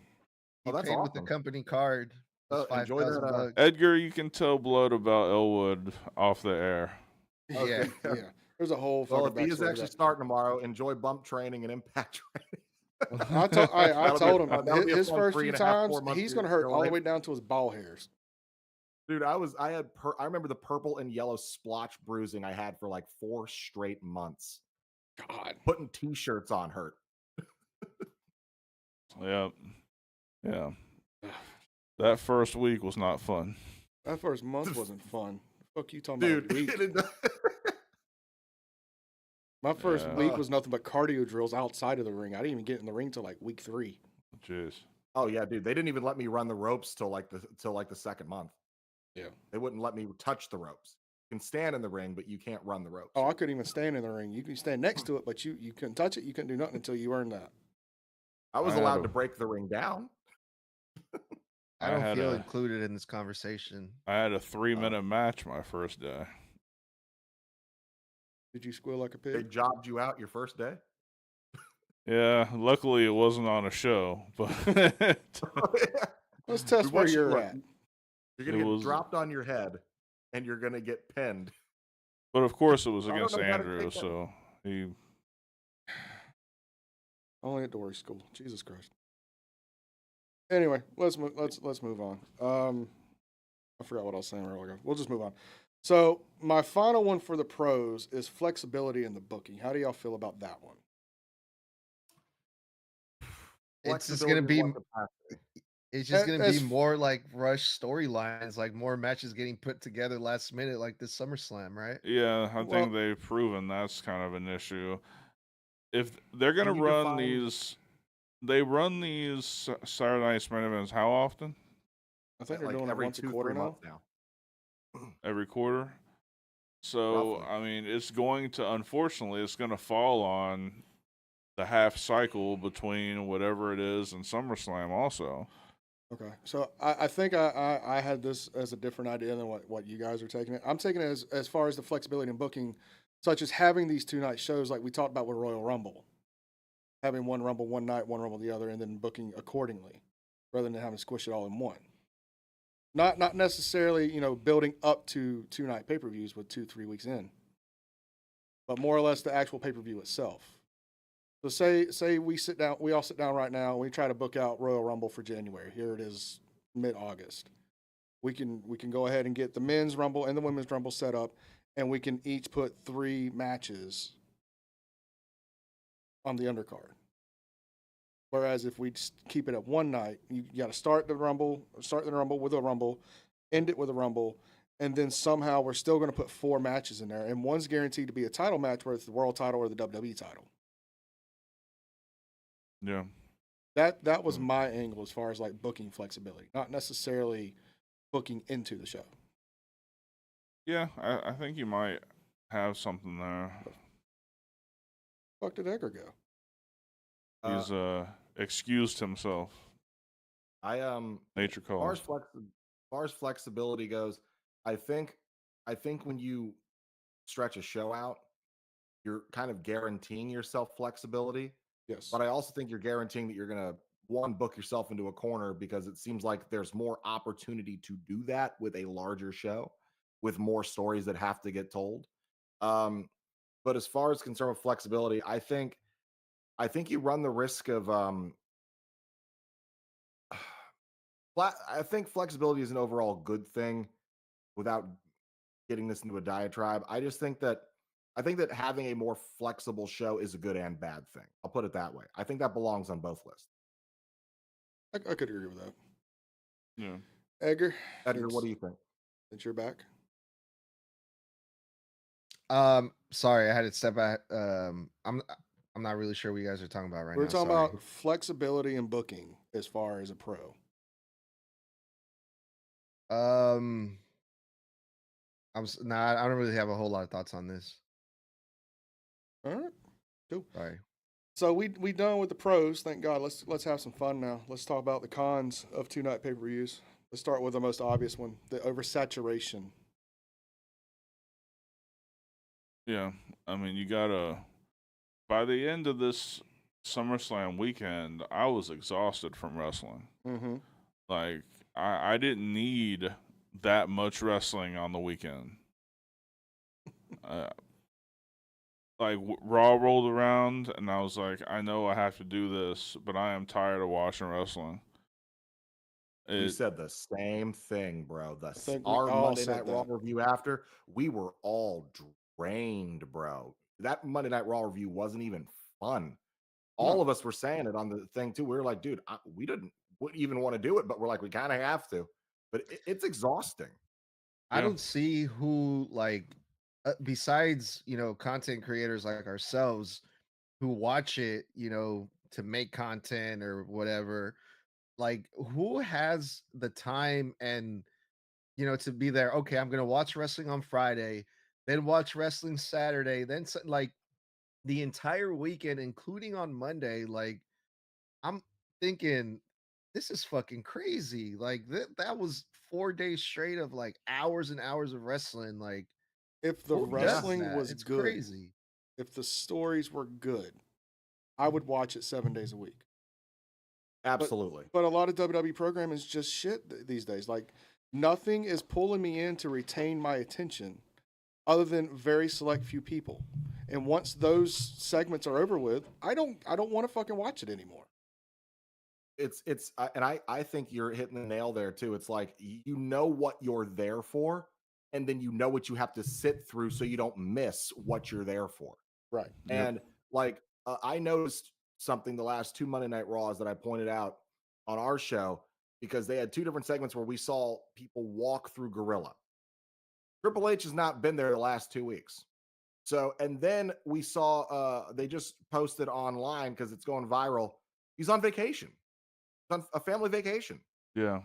He Oh, that's paid with the awesome. company card. It was Enjoy that, $5,000. Edgar, you can tell Blood about Elwood off the air. Yeah. Okay. Yeah. There's a whole Well, fucking if he is backstory to actually that. starting tomorrow, enjoy bump training and impact training. I told him that'll be a his fun first few 3.5, times 4 months he's of gonna hurt your all the life. way down to his ball hairs. Dude, I remember the purple and yellow splotch bruising I had for like 4 straight months. God. Putting t-shirts on hurt. Yep. Yeah. That first week was not fun. That first month wasn't fun. Fuck you talking about a week. Dude. My first Yeah. week was nothing but cardio drills outside of the ring. I didn't even get in the ring till like week 3. Jeez. Oh yeah, dude. They didn't even let me run the ropes till like the second month. Yeah. They wouldn't let me touch the ropes. You can stand in the ring, but you can't run the ropes. Oh, I couldn't even stand in the ring. You can stand next to it, but you couldn't touch it. You couldn't do nothing until you earned that. I was I had allowed a- to break the ring down. I I don't had feel a- included in this conversation. I had a 3-minute match my first day. Did you squeal like a They pig? jobbed you out your first day. Yeah, luckily it wasn't on a show, but Let's test where you're at. You're gonna It get was- dropped on your head, and you're gonna get pinned. but of course it was I don't against know how to Andrew, take that. so he Only at Dory School. Jesus Christ. Anyway, let's move on. I forgot what I was saying earlier. We'll just move on. So my final one for the pros is flexibility in the booking. How do y'all feel about that one? It's just gonna be. Flexibility in what capacity? It's just gonna be As- more like rush storylines, like more matches getting put together last minute, like this SummerSlam, right? yeah, I Well- think they've proven that's kind of an issue. If they're gonna Can you run define- these, they run these Saturday Night main events how often? I think they're Like doing it every once a 2-3 quarter now. months now. Every quarter. So Roughly. I mean, it's going to unfortunately it's going to fall on the half cycle between whatever it is and SummerSlam also. Okay, so I think I had this as a different idea than what you guys are taking it. I'm taking it as far as the flexibility in booking, such as having these 2-night shows like we talked about with Royal Rumble, having one Rumble one night, one Rumble the other, and then booking accordingly, rather than having to squish it all in one. Not necessarily building up to 2-night pay-per-views with 2-3 weeks in, but more or less the actual pay-per-view itself. So say we all sit down right now and we try to book out Royal Rumble for January. Here it is, mid-August. We can go ahead and get the men's Rumble and the women's Rumble set up, and we can each put 3 matches on the undercard. Whereas if we just keep it at one night, you got to start the Rumble with a Rumble, end it with a Rumble, and then somehow we're still going to put 4 matches in there, and one's guaranteed to be a title match, whether it's the world title or the WWE title. Yeah. That was Hmm. my angle as far as like booking flexibility, not necessarily booking into the show. Yeah, I think you might have something there. Fuck did Edgar go? Uh, He's excused himself. I Nature calls. as far as flexibility goes, I think when you stretch a show out, you're kind of guaranteeing yourself flexibility. Yes. But I also think you're guaranteeing that you're gonna one book yourself into a corner because it seems like there's more opportunity to do that with a larger show, with more stories that have to get told. Um, but as far as concerned with flexibility, I think you run the risk of I think flexibility is an overall good thing without getting this into a diatribe. I think that having a more flexible show is a good and bad thing. I'll put it that way. I think that belongs on both lists. I could agree with that. Yeah. Edgar, Edgar, what do you think? Since you're back, Sorry, I had to step back. I'm not really sure what you guys are talking about right we're now. talking Sorry. about flexibility and booking as far as a pro. Nah, I don't really have a whole lot of thoughts on this. All right, cool. Sorry. So we done with the pros. Thank God. Let's have some fun now. Let's talk about the cons of 2-night pay-per-views. Let's start with the most obvious one: the oversaturation. Yeah. I mean, you gotta. By the end of this SummerSlam weekend, I was exhausted from wrestling. Mm-hmm. Like, I didn't need that much wrestling on the weekend. Uh, Raw rolled around, and I was like, I know I have to do this, but I am tired of watching wrestling. We said the same thing, bro. think we Our all Monday said Night Raw that. review after, we were all drained, bro. That Monday Night Raw review wasn't even fun. All of us were saying it on the thing too. We were like, dude, we wouldn't even want to do it, but we're like, we kind of have to. But it's exhausting. I Yeah. don't see who besides content creators like ourselves who watch it to make content or whatever, like who has the time and to be there. Okay, I'm gonna watch wrestling on Friday, then watch wrestling Saturday, then like the entire weekend, including on Monday. Like I'm thinking this is fucking crazy. Like that was 4 days straight of like hours and hours of wrestling. Like If the who does wrestling that? was It's good, crazy. if the stories were good, I would watch it 7 days a week. Absolutely. But a lot of WWE programming is just shit these days. Like nothing is pulling me in to retain my attention other than very select few people. And once those segments are over with, I don't want to fucking watch it anymore. And I think you're hitting the nail there too. It's like you know what you're there for, and then you know what you have to sit through so you don't miss what you're there for. Right. And like I noticed something the last two Monday Night Raws that I pointed out on our show because they had two different segments where we saw people walk through Gorilla. Triple H has not been there the last 2 weeks. So, and then we saw they just posted online because it's going viral. He's on vacation, on a family vacation. Yeah.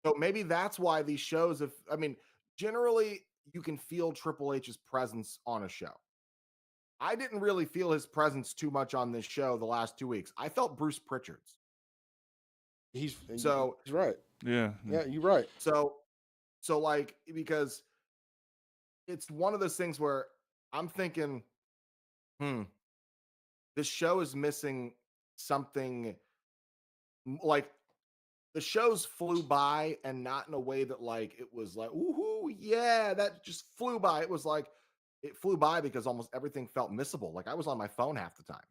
So maybe that's why these shows, generally you can feel Triple H's presence on a show. I didn't really feel his presence too much on this show the last 2 weeks. I felt Bruce Pritchard's. He's right. Yeah. Yeah, you're right. So like, because it's one of those things where I'm thinking, this show is missing something. Like the shows flew by and not in a way that like it was like, ooh, yeah, that just flew by. It was like it flew by because almost everything felt missable. Like I was on my phone half the time.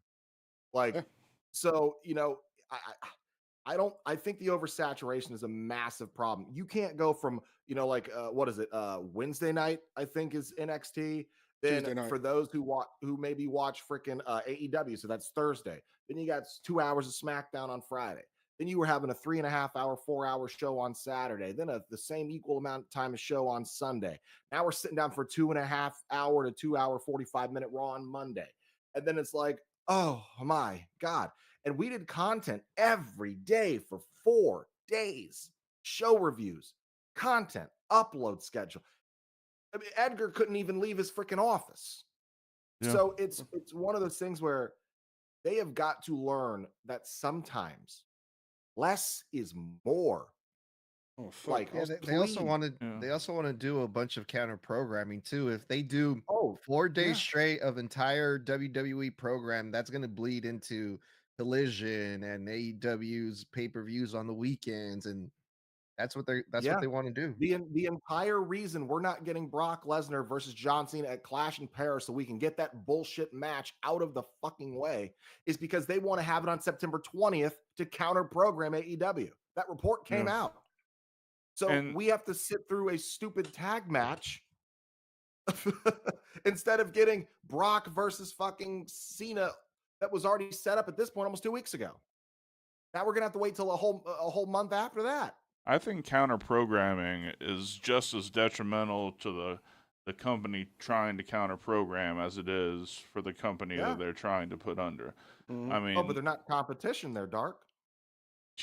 Like, so, I think the oversaturation is a massive problem. You can't go from, what is it? Wednesday night, I think is NXT. Then for those who maybe watch freaking AEW, so that's Thursday. Then you got 2 hours of SmackDown on Friday. Then you were having a 3.5 hour, 4 hour show on Saturday. Then the same equal amount of time of show on Sunday. Now we're sitting down for 2.5 hour to 2 hour, 45-minute Raw on Monday. And then it's like, oh my God. And we did content every day for 4 days. Show reviews, content, upload schedule. I mean, Edgar couldn't even leave his freaking office. Yeah. So it's one of those things where they have got to learn that sometimes less is more. Oh, fuck. Like, Yeah, they also please. want to. Yeah. They also want to do a bunch of counter programming too. If they do Oh, 4 days yeah. straight of entire WWE program, that's going to bleed into Collision and AEW's pay-per-views on the weekends, and that's what Yeah. they want to do. The entire reason we're not getting Brock Lesnar versus John Cena at Clash in Paris so we can get that bullshit match out of the fucking way is because they want to have it on September 20th to counter program AEW. That report came Yeah. out. So And- we have to sit through a stupid tag match instead of getting Brock versus fucking Cena that was already set up at this point almost 2 weeks ago. Now we're gonna have to wait till a whole month after that. I think counter programming is just as detrimental to the company trying to counter program as it is for the company Yeah. that they're trying to put under. Mhm. I mean, Oh, but they're not competition. They're Dark.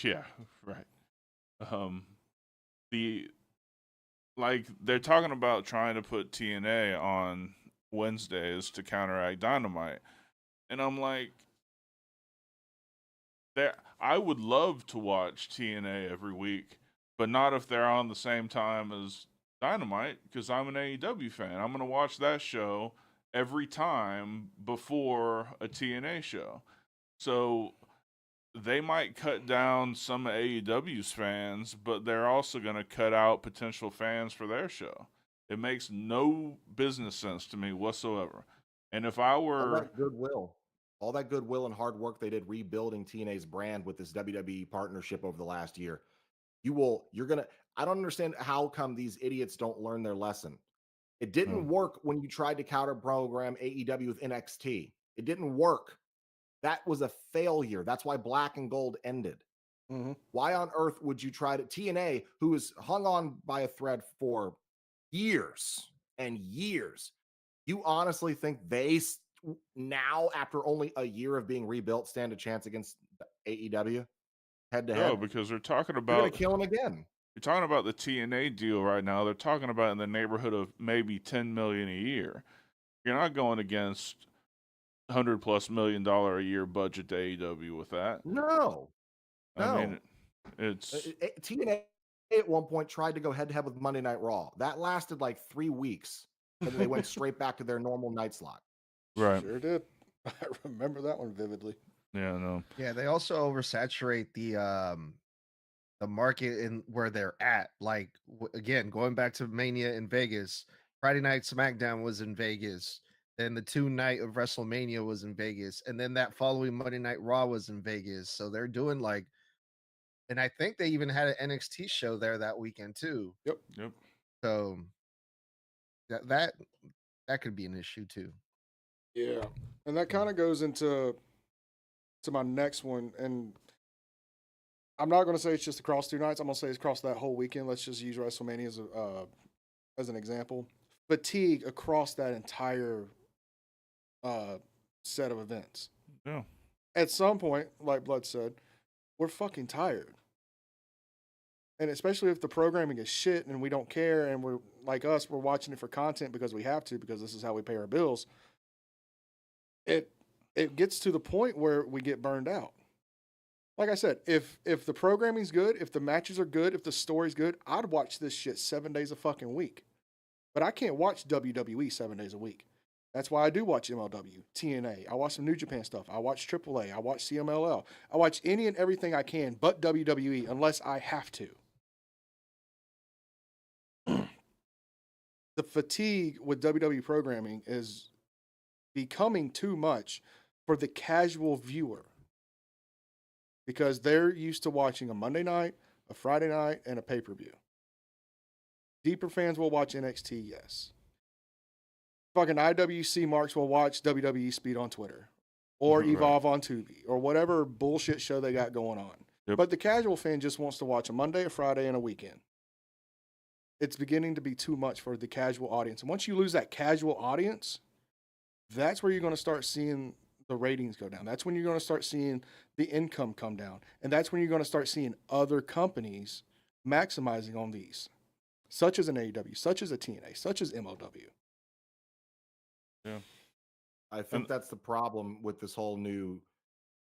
yeah, right. They're talking about trying to put TNA on Wednesdays to counteract Dynamite, and I'm like, I would love to watch TNA every week, but not if they're on the same time as Dynamite, because I'm an AEW fan. I'm gonna watch that show every time before a TNA show. So they might cut down some of AEW's fans, but they're also going to cut out potential fans for their show. It makes no business sense to me whatsoever. And if I All were, that goodwill and hard work they did rebuilding TNA's brand with this WWE partnership over the last year, I don't understand how come these idiots don't learn their lesson. It didn't work when you tried to counter program AEW with NXT. It didn't work. That was a failure. That's why Black and Gold ended. Mhm. Why on earth would you try to TNA, who was hung on by a thread for years and years? You honestly think they now, after only a year of being rebuilt, stand a chance against AEW head to no, head? because they're talking They're going about to kill them again. you're talking about the TNA deal right now. They're talking about in the neighborhood of maybe $10 million a year. You're not going against $100+ million a year budget to AEW with that. No. I mean, it's TNA at one point tried to go head to head with Monday Night Raw. That lasted like 3 weeks, and they went straight back to their normal night slot. right. Sure did. I remember that one vividly. Yeah, no. Yeah, they also oversaturate the market in where they're at. Like again, going back to Mania in Vegas, Friday Night SmackDown was in Vegas. Then the 2 night of WrestleMania was in Vegas, and then that following Monday Night Raw was in Vegas. So they're doing like, and I think they even had an NXT show there that weekend too. Yep. So that could be an issue too. Yeah, and that kind of goes into my next one, and I'm not going to say it's just across 2 nights. I'm going to say it's across that whole weekend. Let's just use WrestleMania as an example. Fatigue across that entire set of events. Yeah. At some point, like Blood said, we're fucking tired. And especially if the programming is shit and we don't care and we're like us, we're watching it for content because we have to, because this is how we pay our bills. It gets to the point where we get burned out. Like I said, if the programming's good, if the matches are good, if the story's good, I'd watch this shit 7 days a fucking week. But I can't watch WWE 7 days a week. That's why I do watch MLW, TNA. I watch some New Japan stuff. I watch AAA. I watch CMLL. I watch any and everything I can but WWE unless I have to. The fatigue with WWE programming is becoming too much for the casual viewer because they're used to watching a Monday night, a Friday night, and a pay-per-view. Deeper fans will watch NXT, yes. Fucking IWC marks will watch WWE Speed on Twitter or Right. Evolve on Tubi or whatever bullshit show they got going on. Yep. But the casual fan just wants to watch a Monday, a Friday, and a weekend. It's beginning to be too much for the casual audience. And once you lose that casual audience, that's where you're going to start seeing the ratings go down. That's when you're going to start seeing the income come down. And that's when you're going to start seeing other companies maximizing on these, such as an AEW, such as a TNA, such as MLW. Yeah. I think that's the problem with this whole new.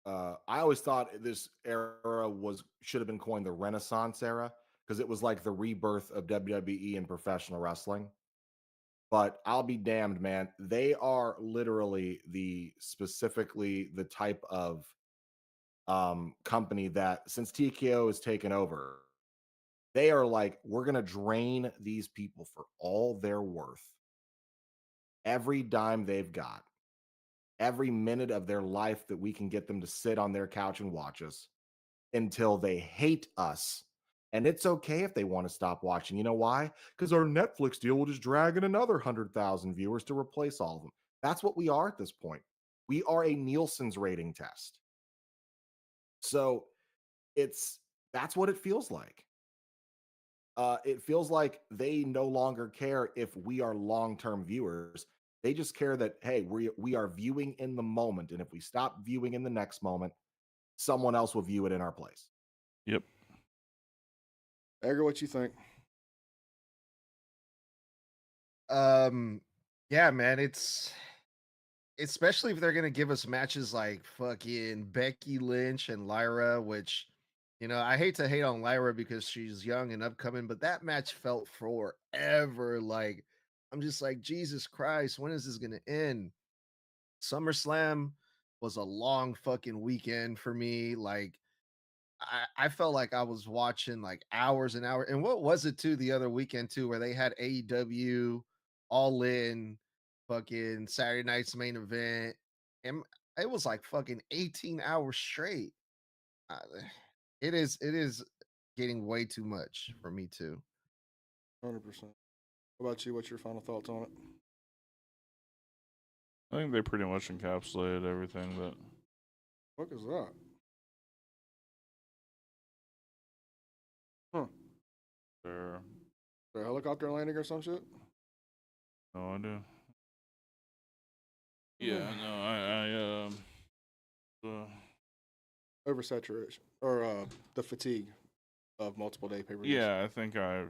I always thought this era should have been coined the Renaissance era because it was like the rebirth of WWE and professional wrestling. But I'll be damned, man. They are literally specifically the type of company that since TKO has taken over, they are like, we're gonna drain these people for all they're worth. Every dime they've got, every minute of their life that we can get them to sit on their couch and watch us until they hate us. And it's okay if they want to stop watching. You know why? Because our Netflix deal will just drag in another 100,000 viewers to replace all of them. That's what we are at this point. We are a Nielsen's rating test. So that's what it feels like. It feels like they no longer care if we are long-term viewers. They just care that, hey, we are viewing in the moment. And if we stop viewing in the next moment, someone else will view it in our place. Yep. Edgar, what you think? Yeah, man, it's especially if they're gonna give us matches like fucking Becky Lynch and Lyra, which I hate to hate on Lyra because she's young and upcoming, but that match felt forever. Like, I'm just like, Jesus Christ, when is this gonna end? SummerSlam was a long fucking weekend for me. Like, I felt like I was watching like hours and hours. And what was it too the other weekend too, where they had AEW All In, fucking Saturday night's main event, and it was like fucking 18 hours straight. Uh, it is getting way too much for me too. 100%. What about you? What's your final thoughts on it? I think they pretty much encapsulated everything that. What is that? Huh. They're Is there a helicopter landing or some shit? no idea. Yeah, no, Oversaturation or the fatigue of multiple day pay per views. yeah, I think I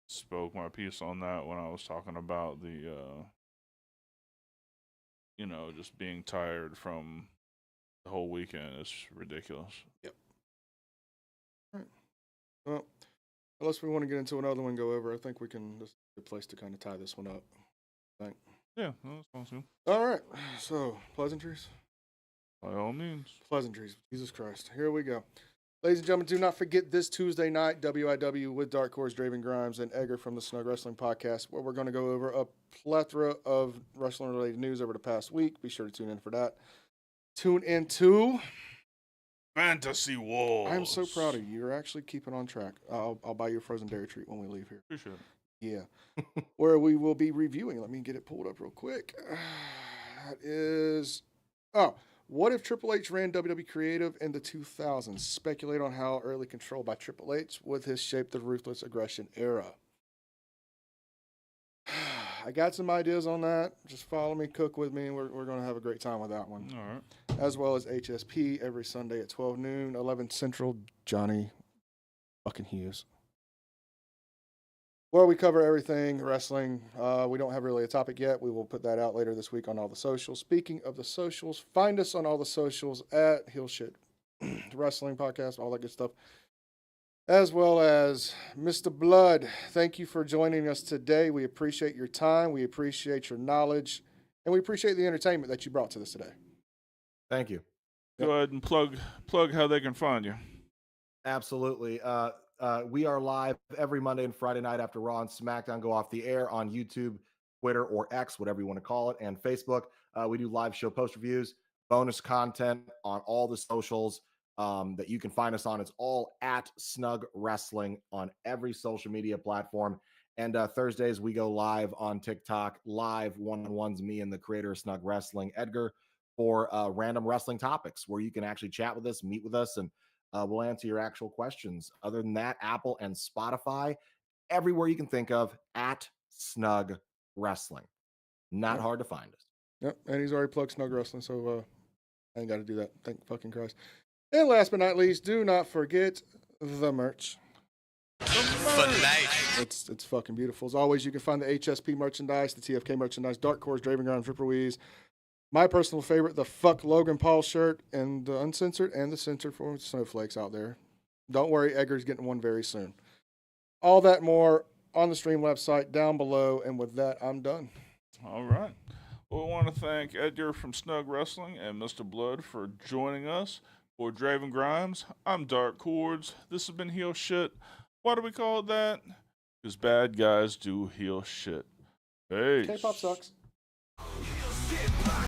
spoke my piece on that when I was talking about the just being tired from the whole weekend is ridiculous. Yep. All right. Well, unless we want to get into another one, go over. I think we can. This is a good place to kind of tie this one up. I think. Yeah, that sounds good. All right. So pleasantries. By all means. Pleasantries. Jesus Christ. Here we go. Ladies and gentlemen, do not forget this Tuesday night, WIW with Dark Horse, Draven Grimes, and Edgar from the Snug Wrestling Podcast, where we're going to go over a plethora of wrestling-related news over the past week. Be sure to tune in for that. Tune in to Fantasy Wars. I'm so proud of you. You're actually keeping on track. I'll buy you a frozen dairy treat when we leave here. Appreciate it. Yeah. Where we will be reviewing. Let me get it pulled up real quick. That is... Oh, what if Triple H ran WWE Creative in the 2000s? Speculate on how early control by Triple H with his Shape the Ruthless Aggression era. I got some ideas on that. Just follow me, cook with me, and we're going to have a great time with that one. All right. As well as HSP every Sunday at 12 noon, 11 Central, Johnny fucking Hughes. Where we cover everything wrestling. We don't have really a topic yet. We will put that out later this week on all the socials. Speaking of the socials, find us on all the socials at Heel Shit Wrestling Podcast, all that good stuff. As well as Mr. Blood, thank you for joining us today. We appreciate your time. We appreciate your knowledge. And we appreciate the entertainment that you brought to us today. Thank you. Go ahead and plug how they can find you. Absolutely. We are live every Monday and Friday night after Raw and SmackDown go off the air on YouTube, Twitter, or X, whatever you want to call it, and Facebook. We do live show post reviews, bonus content on all the socials that you can find us on. It's all at Snug Wrestling on every social media platform. And Thursdays, we go live on TikTok, live one-on-ones, me and the creator of Snug Wrestling, Edgar, for random wrestling topics where you can actually chat with us, meet with us, and we'll answer your actual questions. Other than that, Apple and Spotify, everywhere you can think of, at Snug Wrestling. Not hard to find us. Yep, and he's already plugged Snug Wrestling, so I ain't got to do that. Thank fucking Christ. And last but not least, do not forget the merch. It's fucking beautiful. As always, you can find the HSP merchandise, the TFK merchandise, Dark Cordz, Draven Grimes, Ripper Weeze. My personal favorite, the Fuck Logan Paul shirt, and the uncensored and the censored for snowflakes out there. Don't worry, Edgar's getting one very soon. All that more on the Streamlabs site down below. And with that, I'm done. All right. Well, we want to thank Edgar from Snug Wrestling and Mr. Blood for joining us. For Draven Grimes, I'm Dark Cordz. This has been Heel Shit. Why do we call it that? Because bad guys do heel shit. Peace. K-pop sucks.